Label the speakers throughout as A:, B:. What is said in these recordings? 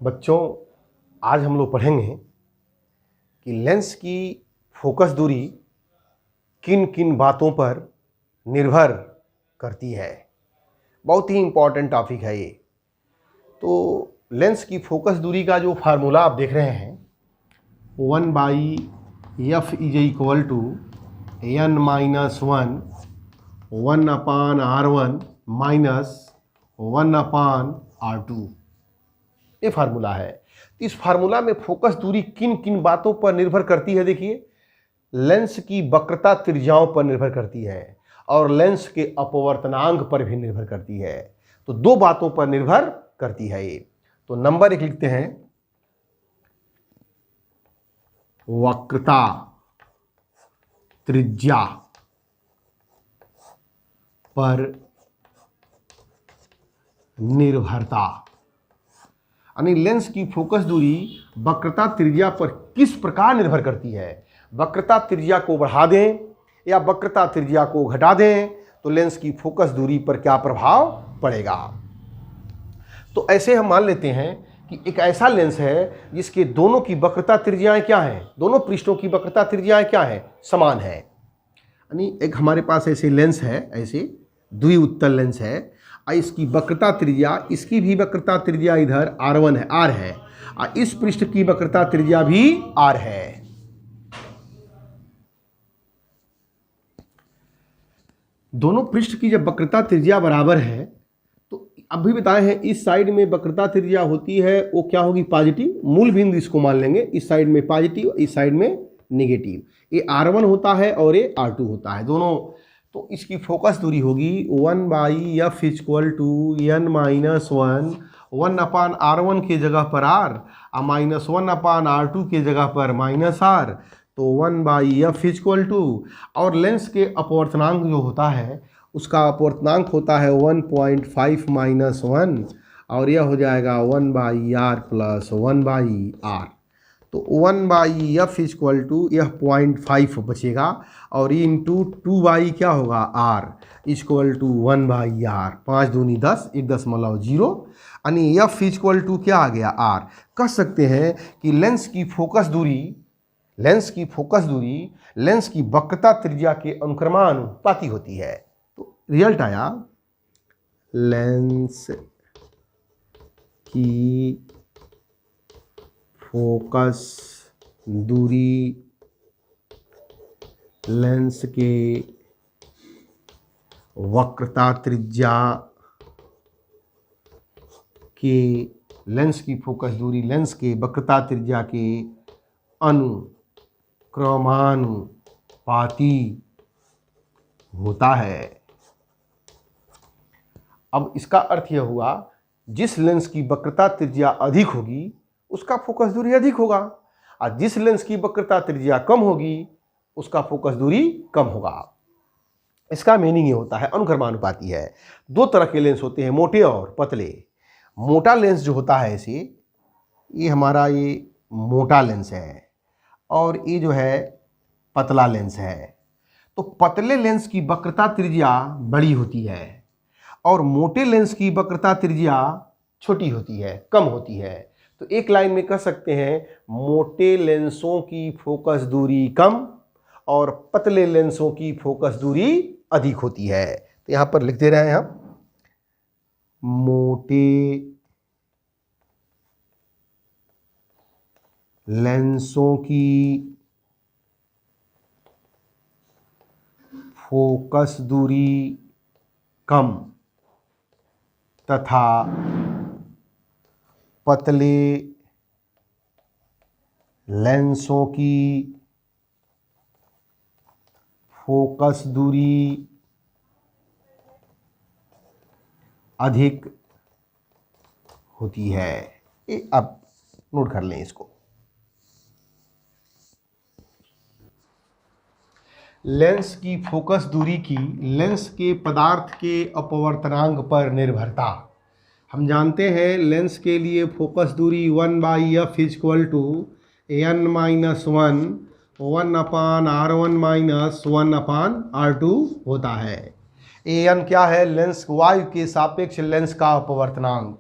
A: बच्चों, आज हम लोग पढ़ेंगे कि लेंस की फोकस दूरी किन किन बातों पर निर्भर करती है। बहुत ही इम्पॉर्टेंट टॉपिक है ये। तो लेंस की फोकस दूरी का जो फार्मूला आप देख रहे हैं 1/f is equal to n minus 1/r1 minus 1/r2, ये फार्मूला है। तो इस फार्मूला में फोकस दूरी किन किन बातों पर निर्भर करती है, देखिए, लेंस की वक्रता त्रिज्याओं पर निर्भर करती है और लेंस के अपवर्तनांक पर भी निर्भर करती है। तो दो बातों पर निर्भर करती है ये। तो नंबर 1 लिखते हैं, वक्रता त्रिज्या पर निर्भरता, यानी लेंस की फोकस दूरी वक्रता त्रिज्या पर किस प्रकार निर्भर करती है। वक्रता त्रिज्या को बढ़ा दें या वक्रता त्रिज्या को घटा दें तो लेंस की फोकस दूरी पर क्या प्रभाव पड़ेगा। तो ऐसे हम मान लेते हैं कि एक ऐसा लेंस है जिसके दोनों की वक्रता त्रिज्याएं क्या हैं, दोनों पृष्ठों की वक्रता त्रिज्याएं क्या हैं, समान है। यानी एक हमारे पास ऐसे लेंस है, ऐसे द्विउत्तल लेंस है, और इसकी वक्रता त्रिज्या, इसकी भी वक्रता त्रिज्या इधर R1 है, R है, और इस पृष्ठ की वक्रता त्रिज्या भी R है। दोनों पृष्ठ की जब वक्रता त्रिज्या बराबर है तो अभी बताए हैं इस साइड में वक्रता त्रिज्या होती है वो क्या होगी, पॉजिटिव। मूल बिंदु इसको मान लेंगे, इस साइड में पॉजिटिव, इस साइड में नेगेटिव। ये R1 होता है और ये R2 होता है दोनों। तो इसकी फोकस दूरी होगी 1/f equal to n minus 1/r1 के जगह पर r और माइनस 1/r2 के जगह पर माइनस r। तो 1/f इक्वल टू, और लेंस के अपवर्तनांक जो होता है उसका अपवर्तनांक होता है 1.5 माइनस 1, और यह हो जाएगा 1/r प्लस 1/r। तो 1/f इक्वल टू यह 0.5 बचेगा और ये इंटू 2 क्या होगा, r इक्वल टू 1/r। 5 दूनी 10, 1.0, यानी f इक्वल टू क्या आ गया, r। कह सकते हैं कि लेंस की फोकस दूरी लेंस की वक्रता त्रिज्या के अनुक्रमानुपाती होती है। तो रिजल्ट आया, लेंस की फोकस दूरी लेंस के वक्रता त्रिज्या के लेंस की फोकस दूरी लेंस के वक्रता त्रिज्या के अनुक्रमानुपाती होता है। अब इसका अर्थ यह हुआ, जिस लेंस की वक्रता त्रिज्या अधिक होगी उसका फोकस दूरी अधिक होगा, और जिस लेंस की वक्रता त्रिज्या कम होगी उसका फोकस दूरी कम होगा। इसका मीनिंग ये होता है अनुक्रमानुपाती है। दो तरह के लेंस होते हैं, मोटे और पतले। मोटा लेंस जो होता है ऐसे, ये हमारा ये मोटा लेंस है और ये जो है पतला लेंस है। तो पतले लेंस की वक्रता त्रिज्या बड़ी होती है और मोटे लेंस की वक्रता त्रिज्या छोटी होती है, कम होती है। तो एक लाइन में कह सकते हैं मोटे लेंसों की फोकस दूरी कम और पतले लेंसों की फोकस दूरी अधिक होती है। तो यहाँ पर लिख दे रहे हैं हम, मोटे लेंसों की फोकस दूरी कम तथा पतले लेंसों की फोकस दूरी अधिक होती है। ये अब नोट कर लें इसको। लेंस की फोकस दूरी की लेंस के पदार्थ के अपवर्तनांक पर निर्भरता। हम जानते हैं लेंस के लिए फोकस दूरी 1/f equal to n minus 1/r1 minus 1/r2 होता है। an क्या है, लेंस वायु के सापेक्ष लेंस का अपवर्तनांक।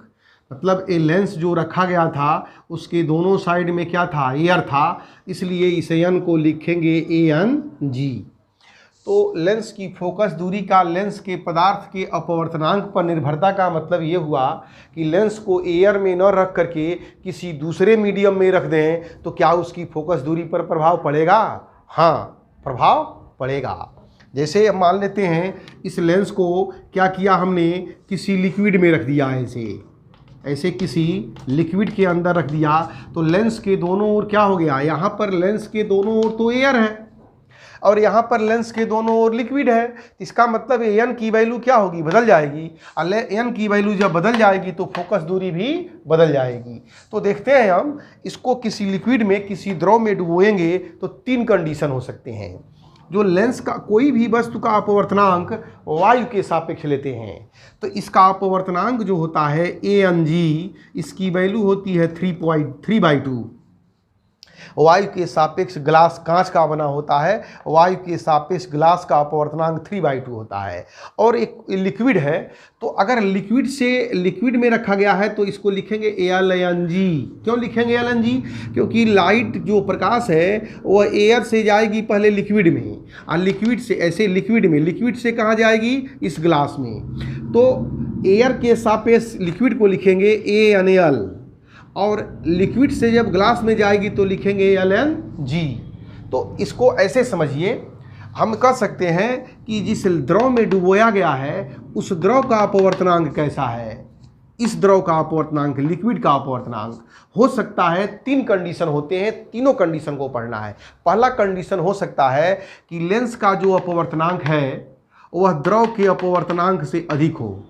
A: मतलब ये लेंस जो रखा गया था उसके दोनों साइड में क्या था, एयर था, इसलिए इस एन को लिखेंगे ANG। तो लेंस की फोकस दूरी का लेंस के पदार्थ के अपवर्तनांक पर निर्भरता का मतलब ये हुआ कि लेंस को एयर में न रख करके किसी दूसरे मीडियम में रख दें तो क्या उसकी फोकस दूरी पर प्रभाव पड़ेगा? हाँ, प्रभाव पड़ेगा। जैसे अब मान लेते हैं इस लेंस को क्या किया हमने, किसी लिक्विड में रख दिया, ऐसे किसी लिक्विड के अंदर रख दिया, तो लेंस के दोनों ओर क्या हो गया, यहाँ पर लेंस के दोनों ओर तो एयर है और यहाँ पर लेंस के दोनों ओर लिक्विड है। इसका मतलब एन की वैल्यू क्या होगी, बदल जाएगी। और एन की वैल्यू जब बदल जाएगी तो फोकस दूरी भी बदल जाएगी। तो देखते हैं हम इसको किसी लिक्विड में, किसी द्रव में डुबोएंगे तो 3 कंडीशन हो सकते हैं। जो लेंस का कोई भी वस्तु का अपवर्तनांक वायु के सापेक्ष लेते हैं तो इसका अपवर्तनांक जो होता है ANG, इसकी वैल्यू होती है 3/2। वायु के सापेक्ष ग्लास कांच का बना होता है, वायु के सापेक्ष ग्लास का अपवर्तनांक 3/2 होता है। और एक लिक्विड है, तो अगर लिक्विड में रखा गया है तो इसको लिखेंगे ALNG। क्यों लिखेंगे ALNG? क्योंकि लाइट जो प्रकाश है वह एयर से जाएगी पहले लिक्विड में, और लिक्विड से ऐसे लिक्विड से कहाँ जाएगी, इस ग्लास में। तो एयर के सापेक्ष लिक्विड को लिखेंगे ANL, और लिक्विड से जब ग्लास में जाएगी तो लिखेंगे LNG। तो इसको ऐसे समझिए, हम कह सकते हैं कि जिस द्रव में डुबोया गया है उस द्रव का अपवर्तनांक कैसा है। इस द्रव का अपवर्तनांक, लिक्विड का अपवर्तनांक हो सकता है, 3 कंडीशन होते हैं, तीनों कंडीशन को पढ़ना है। पहला कंडीशन हो सकता है कि लेंस का जो अपवर्तनांक है वह द्रव के अपवर्तनांक से अधिक हो।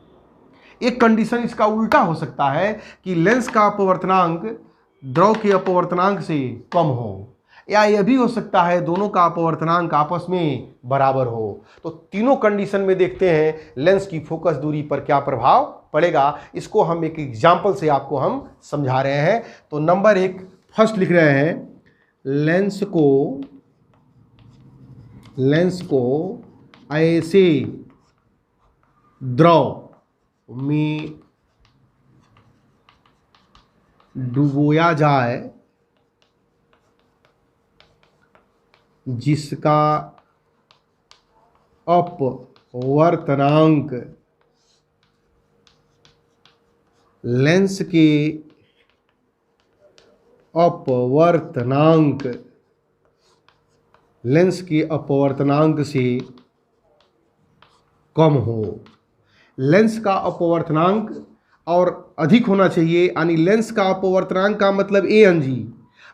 A: एक कंडीशन इसका उल्टा हो सकता है कि लेंस का अपवर्तनांक द्रव के अपवर्तनांक से कम हो, या यह भी हो सकता है दोनों का अपवर्तनांक आपस में बराबर हो। तो तीनों कंडीशन में देखते हैं लेंस की फोकस दूरी पर क्या प्रभाव पड़ेगा। इसको हम एक एग्जाम्पल से आपको हम समझा रहे हैं। तो नंबर 1 फर्स्ट लिख रहे हैं, लेंस को ऐसे द्रव में डुबोया जाए जिसका अपवर्तनांक लेंस के अपवर्तनांक से कम हो। लेंस का अपवर्तनांक और अधिक होना चाहिए, यानी लेंस का अपवर्तनांक का मतलब ANG,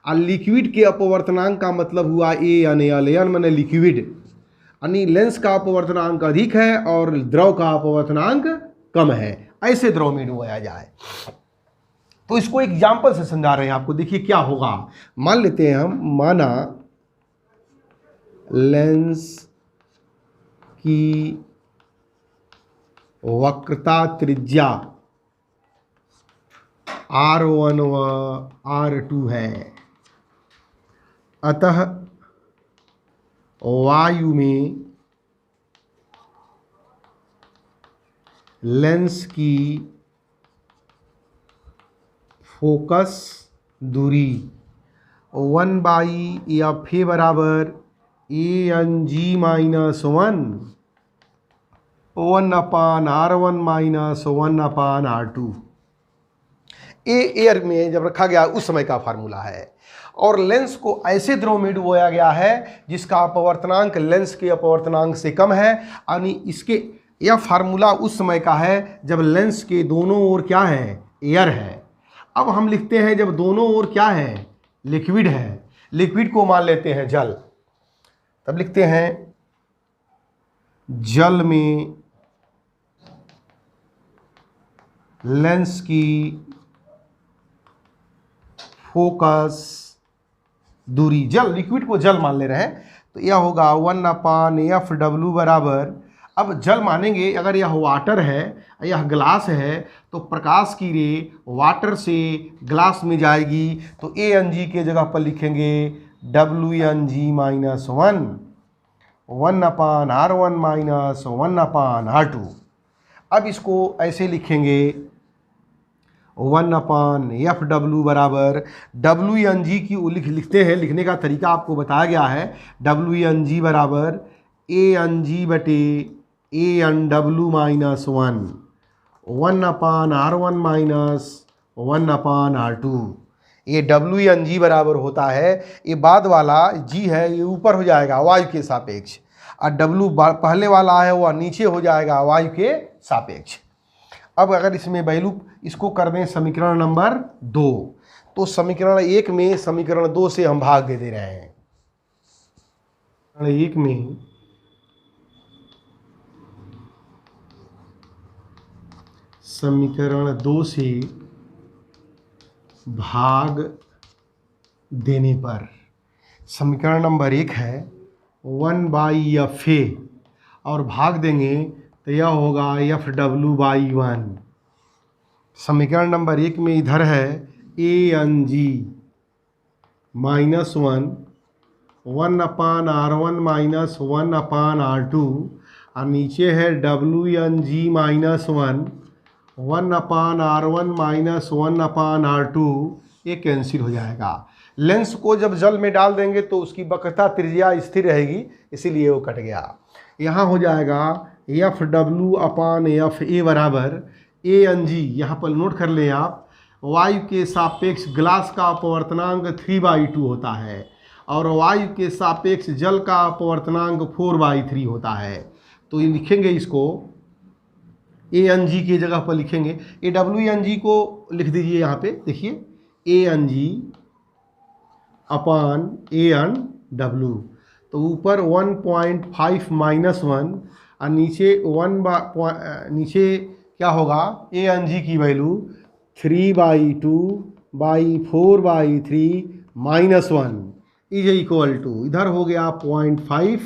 A: और लिक्विड के अपवर्तनांक का मतलब हुआ ANL माने लिक्विड, यानी लेंस का अपवर्तनांक अधिक है और द्रव का अपवर्तनांक कम है। ऐसे द्रव में डुबाया जाए। तो इसको एग्जाम्पल से समझा रहे हैं आपको। देखिए क्या होगा, मान लेते हैं हम, माना लेंस की वक्रता त्रिज्या R1 व R2 है, अतः वायु में लेंस की फोकस दूरी 1/FA बराबर ANG minus 1/R1 minus 1/R2। Air में जब रखा गया उस समय का फार्मूला है। और लेंस को ऐसे द्रव में डुबोया गया है जिसका अपवर्तनांक लेंस के अपवर्तनांक से कम है, यानी इसके यह फार्मूला उस समय का है जब लेंस के दोनों ओर क्या है, एयर है। अब हम लिखते हैं जब दोनों ओर क्या है, लिक्विड है। लिक्विड को मान लेते हैं जल, तब लिखते हैं जल में लेंस की फोकस दूरी, जल, लिक्विड को जल मान ले रहे हैं, तो यह होगा 1/FW बराबर, अब जल मानेंगे, अगर यह वाटर है, यह ग्लास है, तो प्रकाश की रे वाटर से ग्लास में जाएगी, तो ANG के जगह पर लिखेंगे WNG minus 1/R1 minus 1/R2। अब इसको ऐसे लिखेंगे 1/F W बराबर WNG की लिखते हैं, लिखने का तरीका आपको बताया गया है। WNG बराबर ANG बटे ANW minus 1/R1 minus 1/R2। ये WNG बराबर होता है, ये बाद वाला G है ये ऊपर हो जाएगा वायु के सापेक्ष, और W पहले वाला है वह नीचे हो जाएगा वायु के सापेक्ष। अब अगर इसमें वैल्यू इसको कर दें समीकरण नंबर 2, तो समीकरण 1 में समीकरण 2 से हम भाग दे रहे हैं। समीकरण 1 में समीकरण 2 से भाग देने पर समीकरण नंबर 1 है 1/FA और भाग देंगे तो यह होगा FW/1। समीकरण नंबर 1 में इधर है ANG minus 1/R1 minus 1/R2 और नीचे है WNG minus 1/R1 minus 1/R2। ये कैंसिल हो जाएगा। लेंस को जब जल में डाल देंगे तो उसकी वक्रता त्रिज्या स्थिर रहेगी, इसीलिए वो कट गया। यहाँ हो जाएगा FW/FA बराबर ANG, यहाँ पर नोट कर लें आप, वायु के सापेक्ष ग्लास का अपवर्तनांक 3/2 होता है और वायु के सापेक्ष जल का अपवर्तनांक 4/3 होता है। तो ये लिखेंगे, इसको ANG की जगह पर लिखेंगे। WNG को लिख दीजिए यहाँ पे, देखिए ANG अपान ANW, तो ऊपर 1.5 माइनस 1 और नीचे नीचे क्या होगा, ANG की value 3/2/4/3 minus 1 is equal to, इधर हो गया 0.5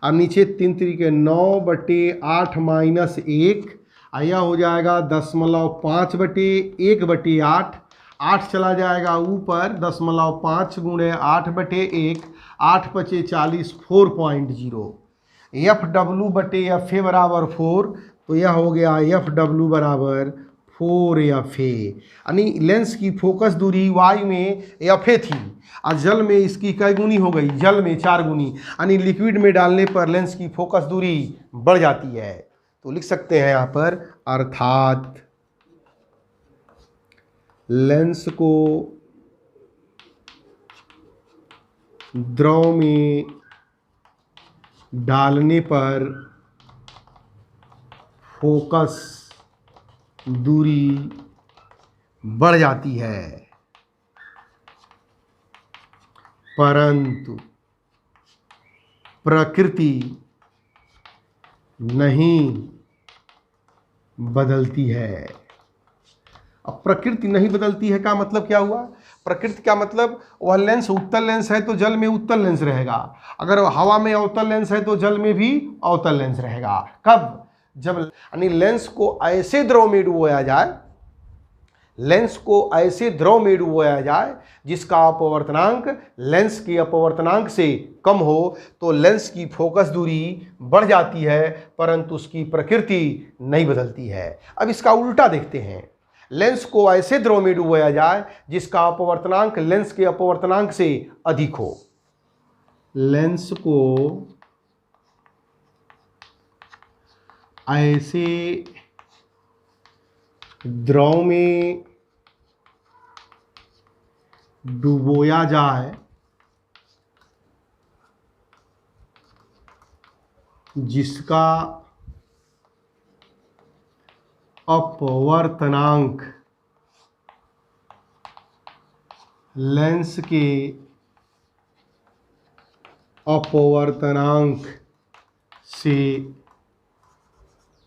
A: और नीचे 3 3 9/8 माइनस 1, यह हो जाएगा 0.5/1/8, 8 चला जाएगा ऊपर, 0.5 गुणे 8/1, 8 पचे 40, 4.0। FW/FA बराबर 4, तो यह हो गया FW बराबर 4FA। यानी लेंस की फोकस दूरी वायु में FA थी और जल में इसकी कई गुनी हो गई, जल में 4 गुनी, यानी लिक्विड में डालने पर लेंस की फोकस दूरी बढ़ जाती है। तो लिख सकते हैं यहाँ पर, अर्थात लेंस को द्रव में डालने पर फोकस दूरी बढ़ जाती है, परंतु प्रकृति नहीं बदलती है। अब प्रकृति नहीं बदलती है का मतलब क्या हुआ? प्रकृति का मतलब वह लेंस उत्तल लेंस है तो जल में उत्तल लेंस रहेगा, अगर हवा में अवतल लेंस है तो जल में भी अवतल लेंस रहेगा। कब? जब यानी लेंस को ऐसे द्रव में डुबोया जाए, लेंस को ऐसे द्रव में डुबोया जाए जिसका अपवर्तनांक लेंस के अपवर्तनांक से कम हो, तो लेंस की फोकस दूरी बढ़ जाती है परंतु उसकी प्रकृति नहीं बदलती है। अब इसका उल्टा देखते हैं, लेंस को ऐसे द्रव में डुबोया जाए जिसका अपवर्तनांक लेंस के अपवर्तनांक से अधिक हो। लेंस को ऐसे द्रव में डुबोया जाए जिसका अपवर्तनांक लेंस के अपवर्तनांक से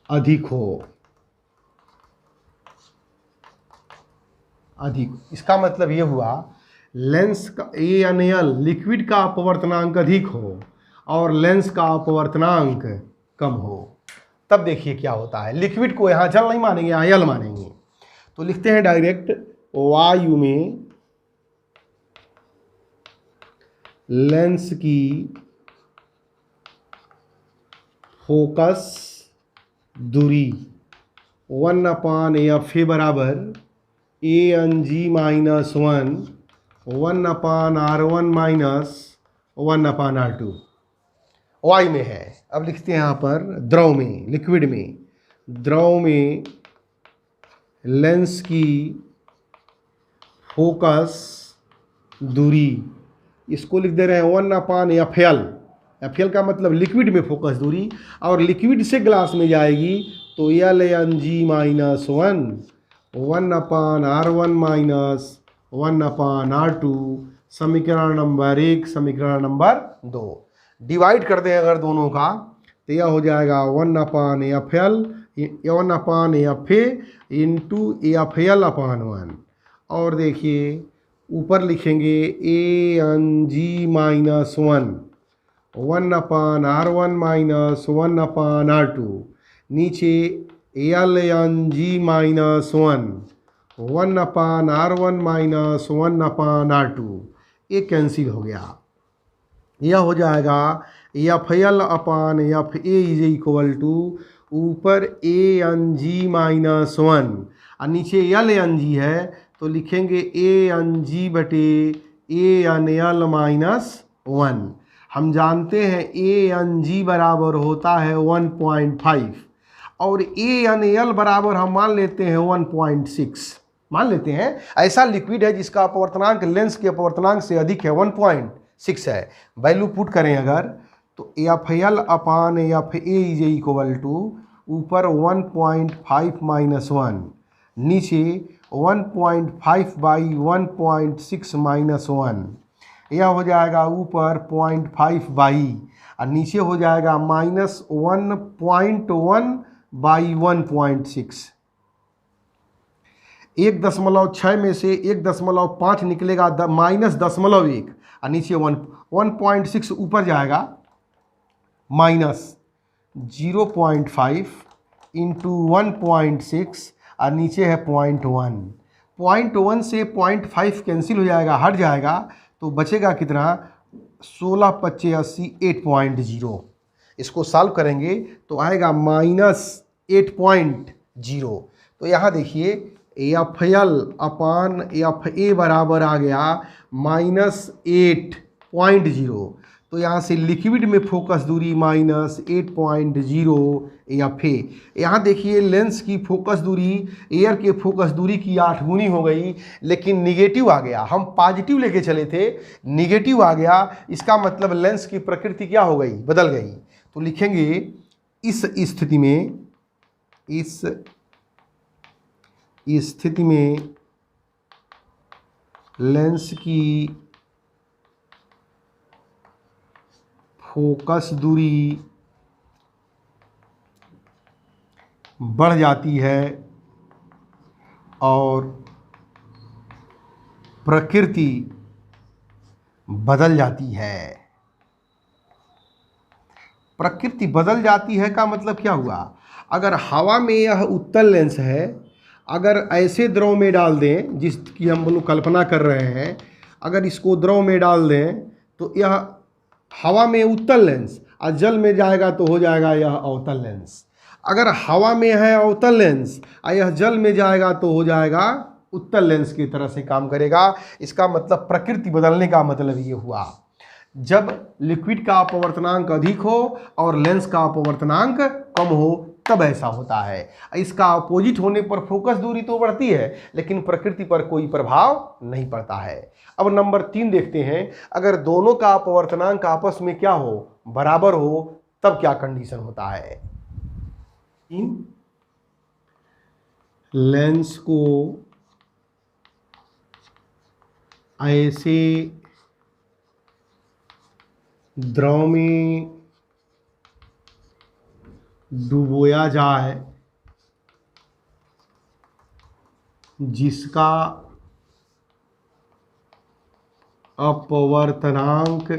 A: अधिक हो। अधिक, इसका मतलब ये हुआ लेंस का ANL लिक्विड का अपवर्तनांक अधिक हो और लेंस का अपवर्तनांक कम हो, तब देखिए क्या होता है। लिक्विड को यहाँ जल नहीं मानेंगे, यहाँ एल मानेंगे। तो लिखते हैं डायरेक्ट, वायु में लेंस की फोकस दूरी 1/FA बराबर A N G minus one, 1/R1 minus 1/R2 Y में है। अब लिखते हैं यहाँ पर द्रव में, लिक्विड में, द्रव में लेंस की फोकस दूरी, इसको लिख दे रहे हैं 1/FL। FL का मतलब लिक्विड में फोकस दूरी, और लिक्विड से ग्लास में जाएगी तो LNG minus 1/R1 minus 1/R2, समीकरण नंबर 1, समीकरण नंबर 2। डिवाइड कर दें अगर दोनों का तो यह हो जाएगा 1/FL 1/FA इंटू FL/1। और देखिए ऊपर लिखेंगे ANG minus 1/R1 minus 1/R2, नीचे LNG minus 1/R1 minus 1/R2, ये कैंसिल हो गया। यह हो जाएगा FL/FA इज इक्वल टू ऊपर ANG माइनस 1 और नीचे LNG है तो लिखेंगे ANG बटे ANL माइनस 1। हम जानते हैं ANG बराबर होता है 1.5 और ANL बराबर हम मान लेते हैं 1.6 मान लेते हैं। ऐसा लिक्विड है जिसका अपवर्तनांक लेंस के अपवर्तनांक से अधिक है, 1.6 है। वैल्यू पुट करें अगर तो FL/FA इज इक्वल टू ऊपर 1.5 माइनस 1, नीचे 1.5 बाई 1.6 माइनस 1, यह हो जाएगा ऊपर 0.5 बाई और नीचे हो जाएगा माइनस 1.1 बाई 1.6। 1.6 में से 1.5 निकलेगा माइनस 0.1 और नीचे 1.6 ऊपर जाएगा माइनस 0.5 इंटू 1.6 और नीचे है 0.1। 0.1 से 0.5 कैंसिल हो जाएगा, हट जाएगा, तो बचेगा कितना 16×5 = 8.0। इसको सॉल्व करेंगे तो आएगा -8.0। तो यहाँ देखिए FL/FA बराबर आ गया -8.0। तो यहाँ से लिक्विड में फोकस दूरी -8.0 FA। यहाँ देखिए लेंस की फोकस दूरी एयर के फोकस दूरी की 8 गुनी हो गई, लेकिन निगेटिव आ गया। हम पॉजिटिव लेके चले थे, निगेटिव आ गया, इसका मतलब लेंस की प्रकृति क्या हो गई, बदल गई। तो लिखेंगे इस स्थिति में लेंस की फोकस दूरी बढ़ जाती है और प्रकृति बदल जाती है। प्रकृति बदल जाती है का मतलब क्या हुआ, अगर हवा में यह उत्तल लेंस है, अगर ऐसे द्रव में डाल दें जिसकी हम लोग कल्पना कर रहे हैं, अगर इसको द्रव में डाल दें तो यह हवा में उत्तल लेंस और जल में जाएगा तो हो जाएगा यह अवतल लेंस। अगर हवा में है अवतल लेंस और यह जल में जाएगा तो हो जाएगा उत्तल लेंस की तरह से काम करेगा। इसका मतलब प्रकृति बदलने का मतलब ये हुआ, जब लिक्विड का अपवर्तनांक अधिक हो और लेंस का अपवर्तनांक कम हो तब ऐसा होता है। इसका अपोजिट होने पर फोकस दूरी तो बढ़ती है लेकिन प्रकृति पर कोई प्रभाव नहीं पड़ता है। अब नंबर 3 देखते हैं, अगर दोनों का अपवर्तनांक आपस में क्या हो, बराबर हो, तब क्या कंडीशन होता है। लेंस को ऐसे द्रव में डुबोया जाए जिसका अपवर्तनांक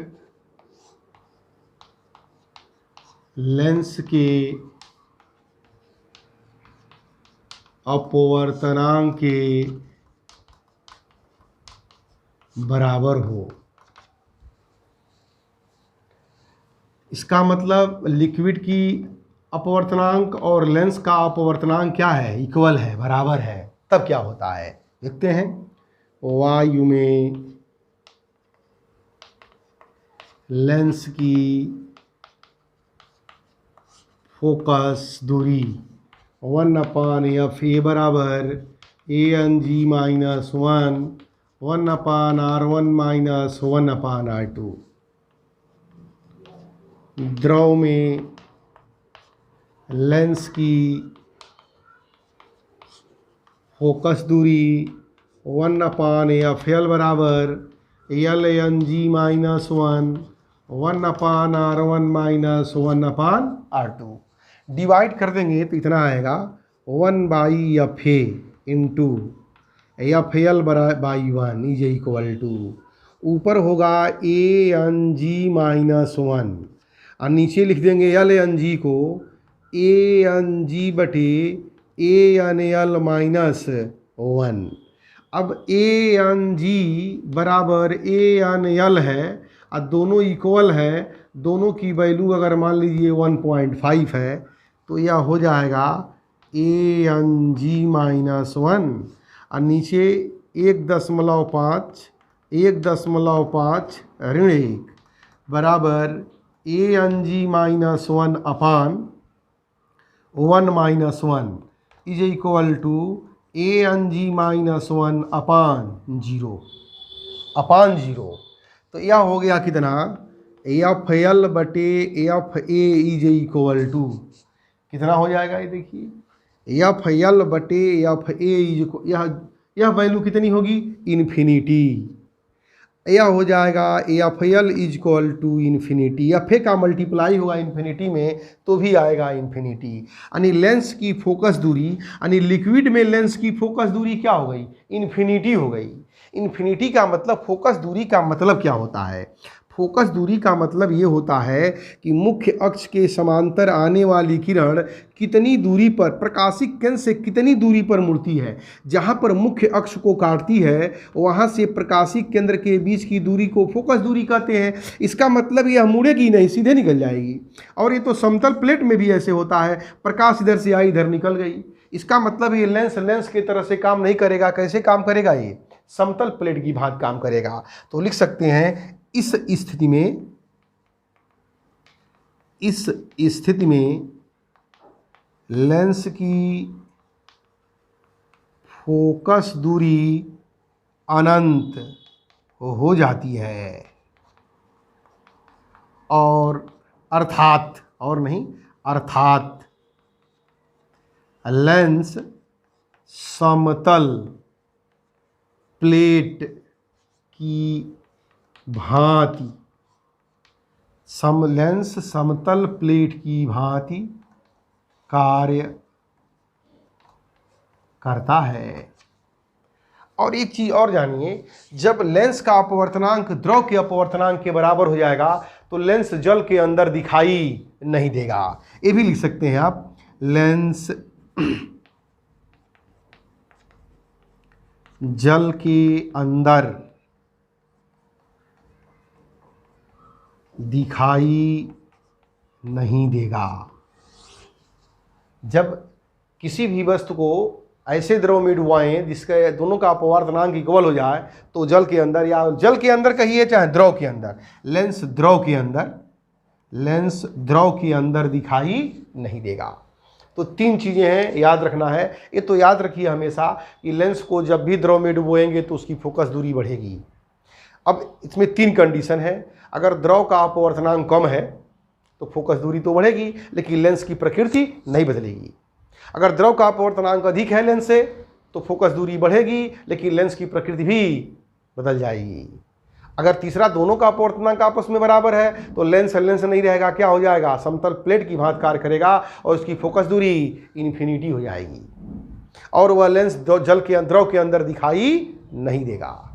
A: लेंस के अपवर्तनांक के बराबर हो। इसका मतलब लिक्विड की अपवर्तनांक और लेंस का अपवर्तनांक क्या है, इक्वल है, बराबर है, तब क्या होता है। देखते हैं वायु में लेंस की फोकस दूरी 1/f बराबर ANG-1 1/R1 - 1/R2। द्रव में लेंस की फोकस दूरी 1/FL बराबर LANG-1 1/R1 - 1/R2। डिवाइड कर देंगे तो इतना आएगा 1/FA into FL/1 is equal to, ऊपर होगा ANG-1 और नीचे लिख देंगे LANG को ANG/ANL-1। अब ANG बराबर ANL है और दोनों इक्वल है, दोनों की वैल्यू अगर मान लीजिए 1.5 है तो यह हो जाएगा ANG-1 और नीचे 1.5 ऋण 1 बराबर ANG-1 upon 1 is equal to ANG-1 upon 0। तो यह हो गया कितना, FL/FA इज इक्वल टू कितना हो जाएगा, ये देखिए FL/FA इज, यह वैल्यू कितनी होगी, इन्फिनिटी। यह हो जाएगा FL is equal to infinity. FA का मल्टीप्लाई होगा इन्फिनिटी में तो भी आएगा इन्फिनिटी। यानी लेंस की फोकस दूरी, यानी लिक्विड में लेंस की फोकस दूरी क्या हो गई, इन्फिनिटी हो गई। इन्फिनिटी का मतलब, फोकस दूरी का मतलब क्या होता है, फोकस दूरी का मतलब ये होता है कि मुख्य अक्ष के समांतर आने वाली किरण कितनी दूरी पर, प्रकाशिक केंद्र से कितनी दूरी पर मुड़ती है। जहाँ पर मुख्य अक्ष को काटती है वहाँ से प्रकाशिक केंद्र के बीच की दूरी को फोकस दूरी कहते हैं। इसका मतलब यह मुड़ेगी नहीं, सीधे निकल जाएगी। और ये तो समतल प्लेट में भी ऐसे होता है, प्रकाश इधर से आई इधर निकल गई। इसका मतलब ये लेंस की तरह से काम नहीं करेगा। कैसे काम करेगा, ये समतल प्लेट की भांति काम करेगा। तो लिख सकते हैं इस स्थिति में लेंस की फोकस दूरी अनंत हो जाती है, और अर्थात लेंस समतल प्लेट की भांति, लेंस समतल प्लेट की भांति कार्य करता है। और एक चीज और जानिए, जब लेंस का अपवर्तनांक द्रव के अपवर्तनांक के बराबर हो जाएगा तो लेंस जल के अंदर दिखाई नहीं देगा। ये भी लिख सकते हैं आप, लेंस जल के अंदर दिखाई नहीं देगा। जब किसी भी वस्तु को ऐसे द्रव में डुबाएं जिसके दोनों का अपवर्तनांक इक्वल हो जाए तो जल के अंदर, या जल के अंदर कहिए चाहे द्रव के अंदर, लेंस द्रव के अंदर दिखाई नहीं देगा। तो 3 चीज़ें हैं, याद रखना है। ये तो याद रखिए हमेशा कि लेंस को जब भी द्रव में डुबोएंगे तो उसकी फोकस दूरी बढ़ेगी। अब इसमें 3 कंडीशन है। अगर द्रव का अपवर्तनांक कम है तो फोकस दूरी तो बढ़ेगी, लेकिन लेंस की प्रकृति नहीं बदलेगी। अगर द्रव का अपवर्तनांक अधिक है लेंस से तो फोकस दूरी बढ़ेगी, लेकिन लेंस की प्रकृति भी बदल जाएगी। अगर तीसरा, दोनों का अपवर्तनांक आपस में बराबर है तो लेंस नहीं रहेगा, क्या हो जाएगा, समतल प्लेट की भांति कार्य करेगा और उसकी फोकस दूरी इन्फिनिटी हो जाएगी और वह लेंस द्रव के अंदर दिखाई नहीं देगा।